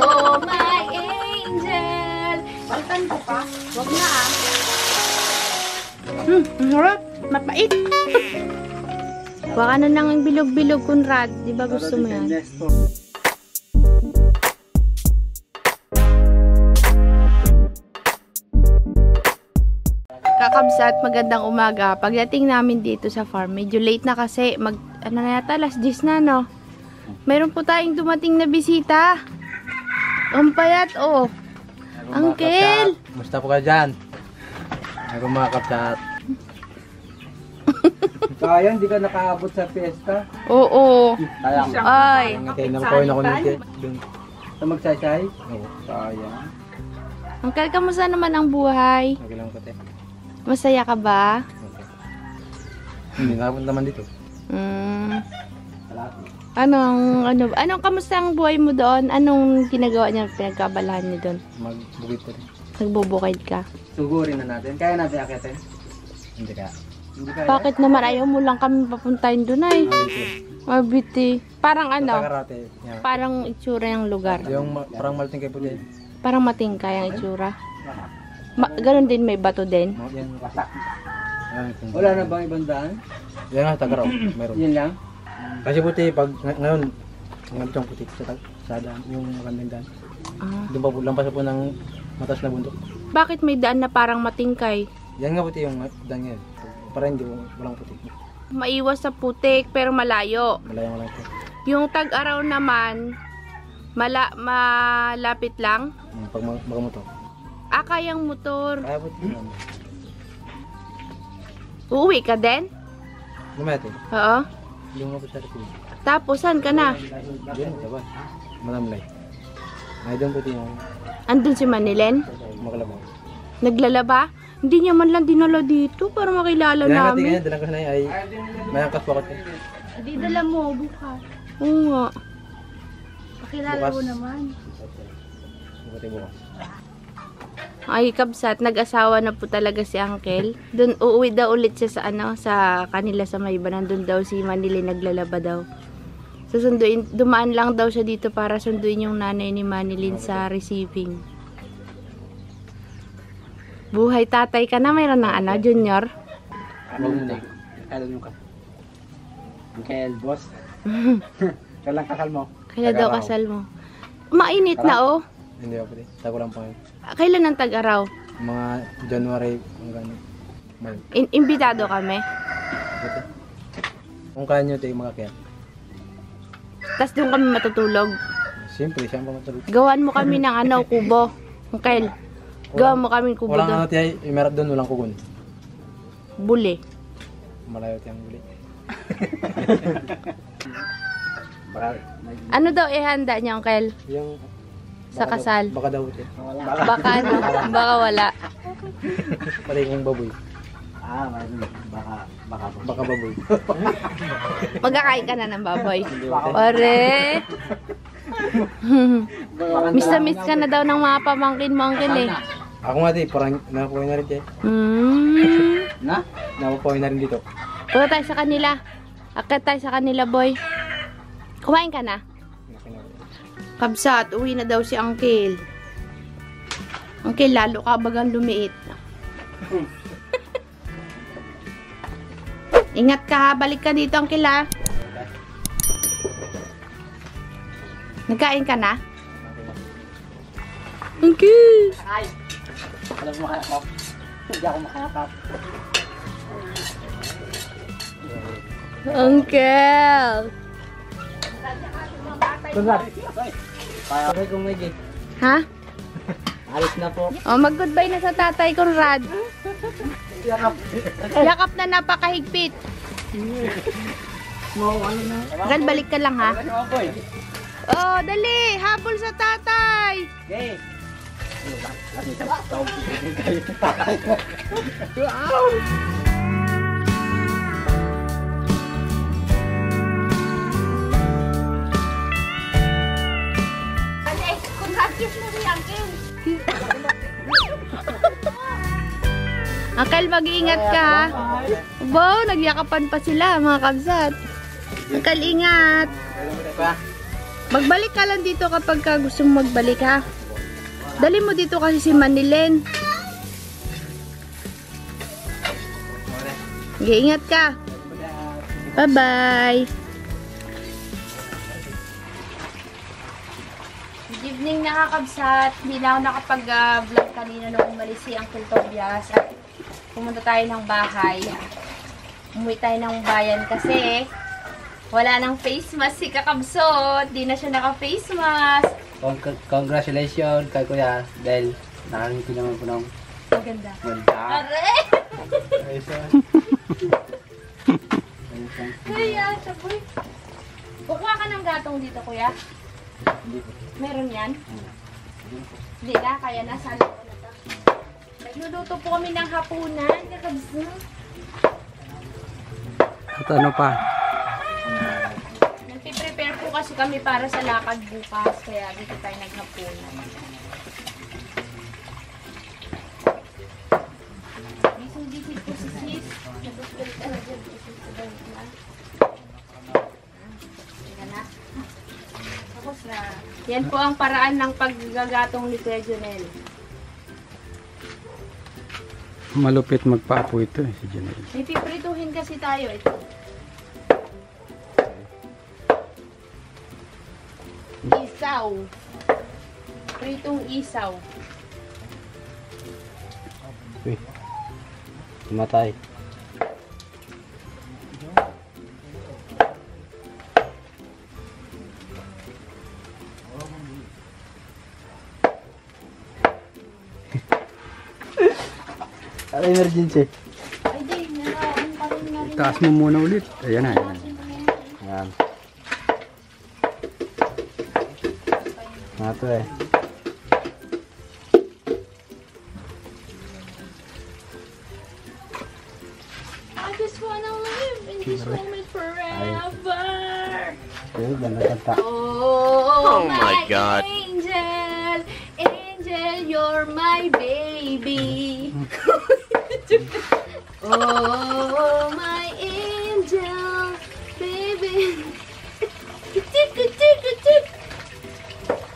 Oh, my angel. Balikan ko pa. Huwag na ah. Ang sarap. Mapait. Baka na nang bilog-bilog, Conrad. Di ba gusto mo yan? Kakabsat, magandang umaga. Pagdating namin dito sa farm, medyo late na kasi. Ano na yata, alas 10 na, no? Mayroon po tayong dumating na bisita. Ang payat, oh. Uncle! Musta po kayo dyan? Ako mga kapsat. Kaya, hindi ka nakaabot sa fiesta. Oo. Sayang. Ay. Ngayon ko na kuniti. Sa magsaysay? Oo. Sayang. Uncle, kamusta naman ang buhay? Okay lang ko, te. Masaya ka ba? Okay. Hindi nakabot naman dito. Anong kamusta ang buhay mo doon? Anong ginagawa niya, pinagkabalahan niyo doon? Magbukid po rin. Nagbubukid ka? Sugurin na natin. Kaya natin akitin? Hindi kaya. Hindi kaya. Bakit naman ayaw mo lang kami papuntahin doon ay? Mabiti. Parang ano? Karate. Yeah. Parang itsura ng lugar. Yung parang malting kayo po din. Parang matingkay ang itsura. Ganon din, may bato din. Yan. Wala na bang ibang daan? Yan nga, Tagaraw. Meron. Yan lang? Kasi puti, pag ngayon, yung puti sa daan, yung magandang daan. Doon pa po, lampas po ng matas na bundok. Bakit may daan na parang matingkay? Yan nga puti yung daan ngayon. Para hindi, walang puti. Maiwas sa putik pero malayo. Malayo lang po. Yung tag-araw naman, malapit lang. Pag magamoto. Kayang motor. Kaya puti. Uuwi ka din? Lumete. Oo. Yung nga po sa rito. Tapos, saan ka na? Yan, diba? Malamlay. Ay, doon puti yung Andun si Manilin? makalabaw. Naglalaba? Hindi niya man lang dinala dito para makilala Yan nga, namin. tingnan, dalang ko na ay may angkas po ako. Di dala mo, bukas. Oo nga. Pakilala mo naman. Buti bukas. Ay, kabsat, nag-asawa na po talaga si Uncle. Doon uuwi daw ulit siya sa kanila sa may iba. Nandun daw si Manilin naglalaba daw. Susunduin, dumaan lang daw siya dito para sunduin yung nanay ni Manilin sa receiving. Buhay tatay ka na, mayroon ng Junior? Huwag mo na. Kailan yung ka? Kailan, boss? Kailan kasal mo? Kailan daw kasal mo? Mainit na, oh. Hindi ako puti. Tago lang po yun. Kailan ang tag-araw? Mga January, hanggang May. Imbitado kami. Buti. Kung kaya nyo tayo mga kaya. Tapos doon kami matutulog. Siyempre, siya ang pamatulog. Gawan mo kami ng kubo. Uncle, gawan mo kami kubo Walang doon. ano tayo, imerat doon, walang kugun. Buli. Malayo tayong buli. Ano daw ihanda niya, Uncle? Yung Sa kasal? Baka daw ito. Baka ano? Baka wala. Pari kong baboy. Baka. Baka baboy. Magkakain ka na ng baboy. Ore! Miss na miss ka na daw ng mga pamangkin mo, Uncle eh. Ako nga di, parang nakuha na rin tayo. Na? Nakuha na rin dito. Punta tayo sa kanila. Akit tayo sa kanila, boy. Kumain ka na? Kabsat, uwi na daw si Uncle. Uncle, lalo ka bagang lumiit. Ingat ka ha, balik ka dito, Uncle ha. Nagkain ka na? Uncle! Ay! Alam mo makakap. Hindi ako makakap. Uncle! Conrad! Kaya kung may gig. Ha? Alis na po. Oh, mag-goodbye na sa tatay, Conrad. Yakap. Yakap na napakahigpit. Uncle, balik ka lang ha. Oh, dali! Habol sa tatay! Okay. Uncle, mag-iingat ka ha. Wow, nagyakapan pa sila mga kabsat. Uncle, ingat. Magbalik ka lang dito kapag ka gusto mo magbalik ha. Dali mo dito kasi si Manilyn. Okay, ingat ka. Bye-bye. Good evening nakakabsat. Hindi na ako nakapag-vlog kanina nung umalis si Uncle Tobias. At pumunta tayo ng bahay. Umuwi tayo ng bayan kasi wala nang face mask si Kakabsot. Di na siya naka-face mask. Congratulations kay Kuya dahil nakangiti naman po ng Ang ganda. ganda. Are! Kuya, saboy. Kukuha ka ng gatong dito, kuya. Meron yan? Hindi na, kaya nasa loob na to. Nagluluto po kami ng hapunan, Kakabsot. At ano pa? Nagpiprepare po kasi kami para sa lakad bukas, kaya dito tayo naghapunan. Busy po si sis. Nag-hospital ka na dyan. Tapos na. Yan po ang paraan ng paggagatong ni Kuya Jonel. Malupit magpaapo ito si Janelle. May piprituhin kasi tayo ito. Isaw. Pritong isaw. Uy, matay. Ano emergency? Ay, di. Naraon pa rin nga rin. Taas mo muna ulit. Ayan na, ayan na. Ayan. Ito eh. I just wanna live in this moment forever. Ayun, ganda kanta. Oh my God. Angel, angel, you're my baby. Oh my angel, baby.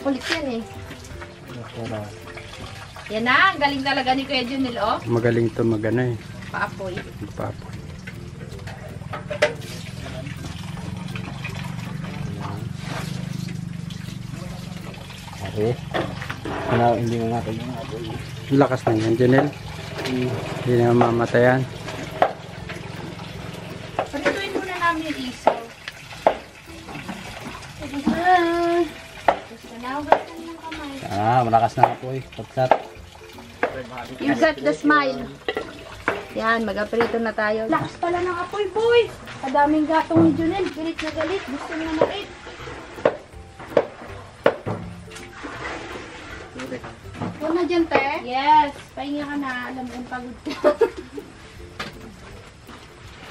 Kulit yan eh. Yan na, galing talaga ni Kuya Junil, oh. Magaling to magana eh. Paapoy. Magpaapo. Okay. Ano, hindi na natin yung aboy. Lakas na yan, Janelle. Hindi na mamatayan. Pagituin muna namin yung isaw. Gusto na, ugat na yung kamay. Malakas na apoy. Pagsat. You got the smile. Yan, mag-aprito na tayo. Lakas pala ng apoy, boy! Kadaming gatong ni Junel. Galit na galit. Gusto niya makit. Huwag na dyan, te? Yes. Pahinga ka na. Alam mo, pagod ka.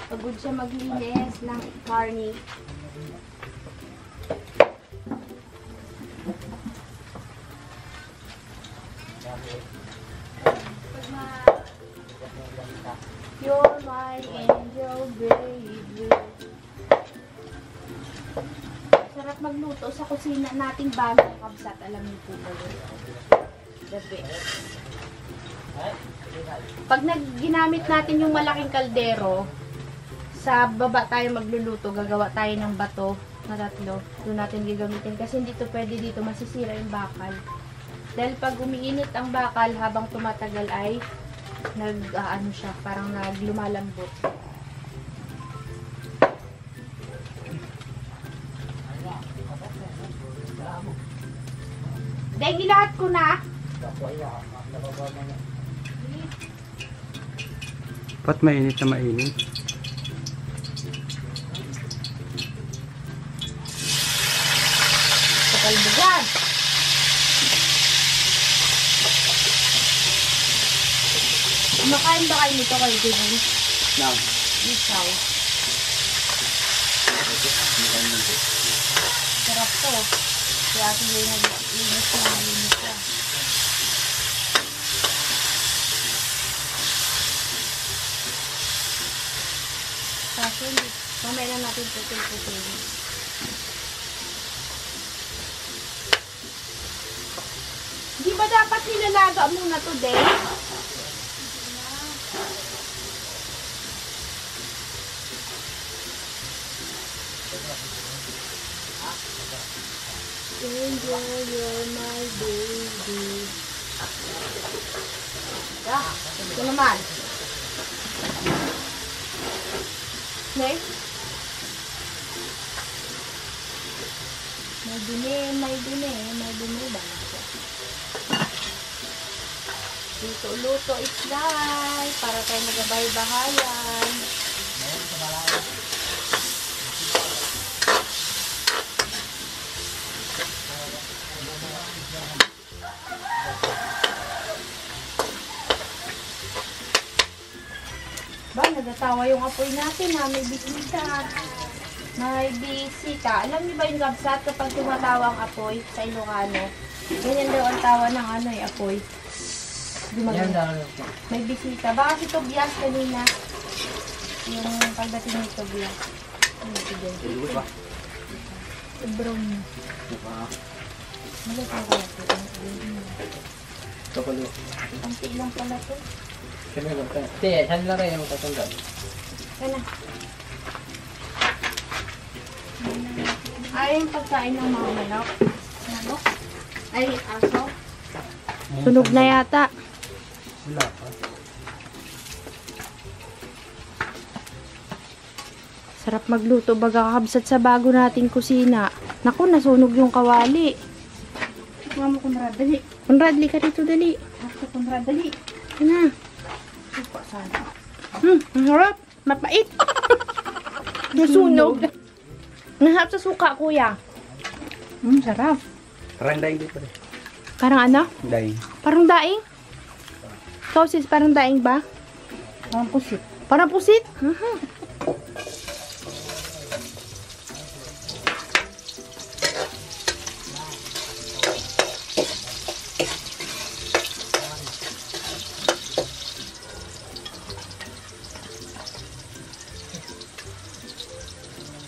Pagod siya maglinis ng carne. You're my angel, baby. Sarap magluto sa kusina nating bagong kabsat. Alam niyo po ba yun? The best. Pag ginamit natin yung malaking kaldero, sa baba tayo magluluto, gagawa tayo ng bato na tatlo. Doon natin gagamitin. Kasi hindi to pwede dito, masisira yung bakal. Dahil pag umiinit ang bakal, habang tumatagal ay ano siya, parang naglumalambot. Dahil ilahat ko na. Ba't mainit na mainit? Kapalbugan. Kumakain ba kayo nito kayo din? No. Isaw. Sarap to. Kaya ito yung nag-linis na malinis na. Kaso Mamaya na natin putul-putul. Di ba dapat nilalaga muna to, Day? Angel, you're my baby. Ito naman. Next. May dumi ba? Luto-luto is life. Para tayo magabay-bahayan. Ba, nagatawa yung apoy natin ha. May bisita. May bisita. Alam niyo ba yung gabsat kapag tumatawa ang apoy sa Ilocano? Ganyan daw ang tawa ng ano eh, apoy. May bisita. Baka si Tobias kanina. Yung pagdating ni Tobias. Ano si Tobias? Brown. Malit ang kalat ito. Kapalo. Ang tiglang pala to. Te, saan lang kayo magtatanda? Kana. Ay, yung pagkain ng mga manok. Manok? Ay, aso. Sunog na yata. Wala pa. Sarap magluto baga kakabsat sa bago nating kusina. Naku, nasunog yung kawali. Mama, Conrad, dali. Conrad, ka dito, dali. Ako, Conrad, dali. Ano? Supa sana. Ang harap. Mapait. Nasunog. Nasarap sa suka, kuya. Sarap. Parang daing dito rin. Parang ano? Daing. Parang daing? Ikaw sis, parang daing ba? Parang pusit. Parang pusit?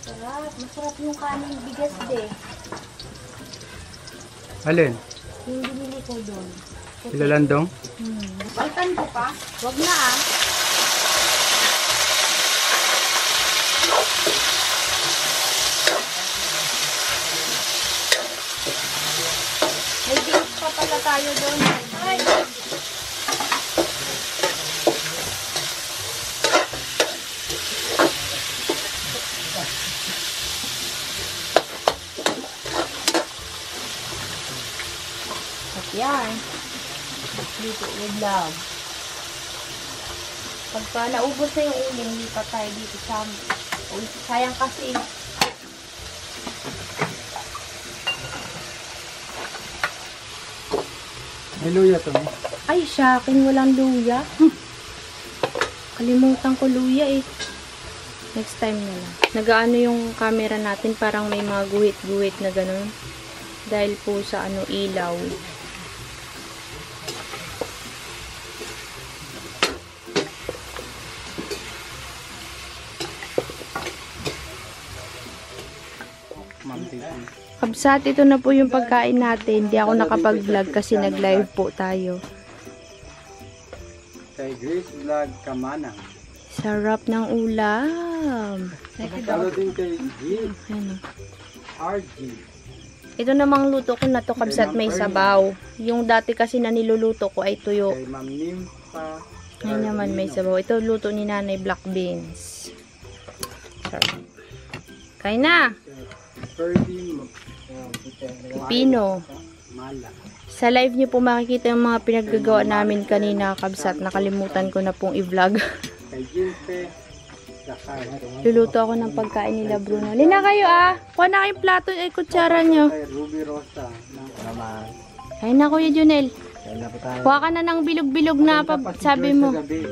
Sarap. Masarap yung kanin bigas de. Alin? Yung binili ko doon. Ilalandong? Baltan ko pa? Wag na ah. May bigas pa pala tayo doon. Ay! At yan. Dito with love. Pagka naubos na yung uling, lipat tayo dito sa sayang kasi. May luya to. Ay, shocking, walang luya. Kalimutan ko luya eh. Next time na lang. Nagaano yung camera natin, parang may mga guhit-guhit na ganun. Dahil po sa ano ilaw. Kabsat, ito na po yung pagkain natin. Hindi ako nakapag-vlog kasi nag-live po tayo. Kay Grace Vlog Kamanang. Sarap ng ulam. Follow din kay G. Ano? RG. Ito namang luto ko na to, kabsat, may sabaw. Yung dati kasi na niluluto ko ay tuyo. Kay Ma'am Nympha. Ngayon naman may sabaw. Ito luto ni nanay, black beans. Sarap. Kain na! Ferdy Pino. Mala. Sa live niyo po makikita yung mga pinaggagawa namin kanina, kabsat. Nakalimutan ko na pong i-vlog. Kay Jimpe. Lakay. Luluto ako ng pagkain nila, Bruno. Lina kayo ah! Kuha na kayong plato ay kutsara nyo. Kay Ruby Rosa. Naman. Kain na, Kuya Junel. Kaya na po tayo. Kuha ka na ng bilog-bilog na sabi mo. Sa gabi.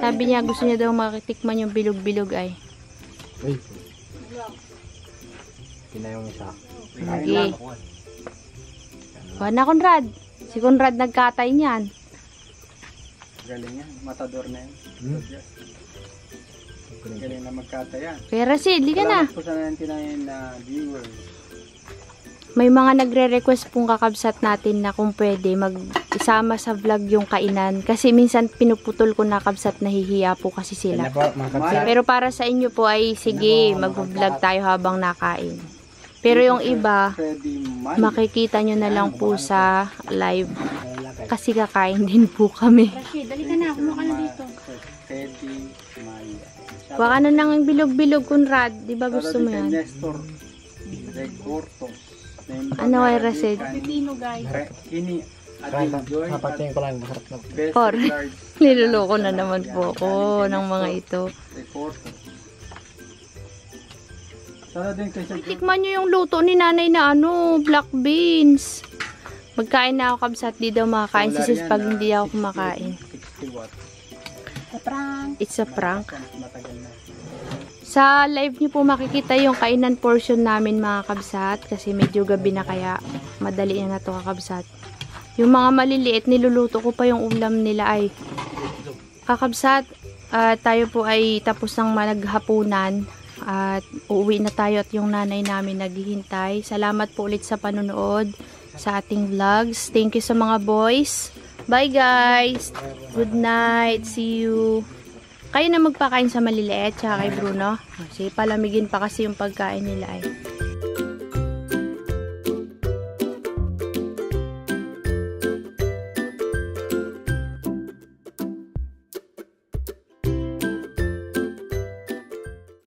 Sabi niya gusto niya daw makitikman yung bilog-bilog ay. Uy. Kina yung isa. Sige. Kuha na, Conrad. Si Conrad nagkatay niyan. Galing yan. Matador na yan. Galing na magkataya. Kaya Rasid, di ka na. Salamat po sa 99 na viewers. May mga nagre-request pong kakabsat natin na kung pwede mag-isama sa vlog yung kainan. Kasi minsan pinuputol ko na kabsat, nahihiya po kasi sila. Po, mga kabsat. Pero para sa inyo po ay sige, mag-vlog tayo habang nakain. Pero yung iba, makikita nyo na lang po sa live. Kasi kakain din po kami. Rashid, dali ka na. Kumuha ka na dito. Baka na nang bilog-bilog, Conrad. Di ba gusto mo yan? Ano ay Rasid? Pipino, guys. Kini Papatingin ko lang, masarap na. Or, niloloko na naman po ako ng mga ito. Tikman nyo yung luto ni nanay na black beans. Magkain na ako kabsat, di daw makakain si sis pag hindi ako kumakain. 60 watts. Prank. It's a prank. Sa live nyo po makikita yung kainan portion namin mga kabsat kasi medyo gabi na kaya madali na to kakabsat. Yung mga maliliit niluluto ko pa yung ulam nila ay kakabsat. Tayo po ay tapos ng managhapunan at uuwi na tayo at yung nanay namin naghihintay. Salamat po ulit sa panonood sa ating vlogs. Thank you sa mga boys. Bye guys. Good night. See you. Kayo na magpakain sa maliliit tsaka kay Bruno. Kasi palamigin pa kasi yung pagkain nila ay.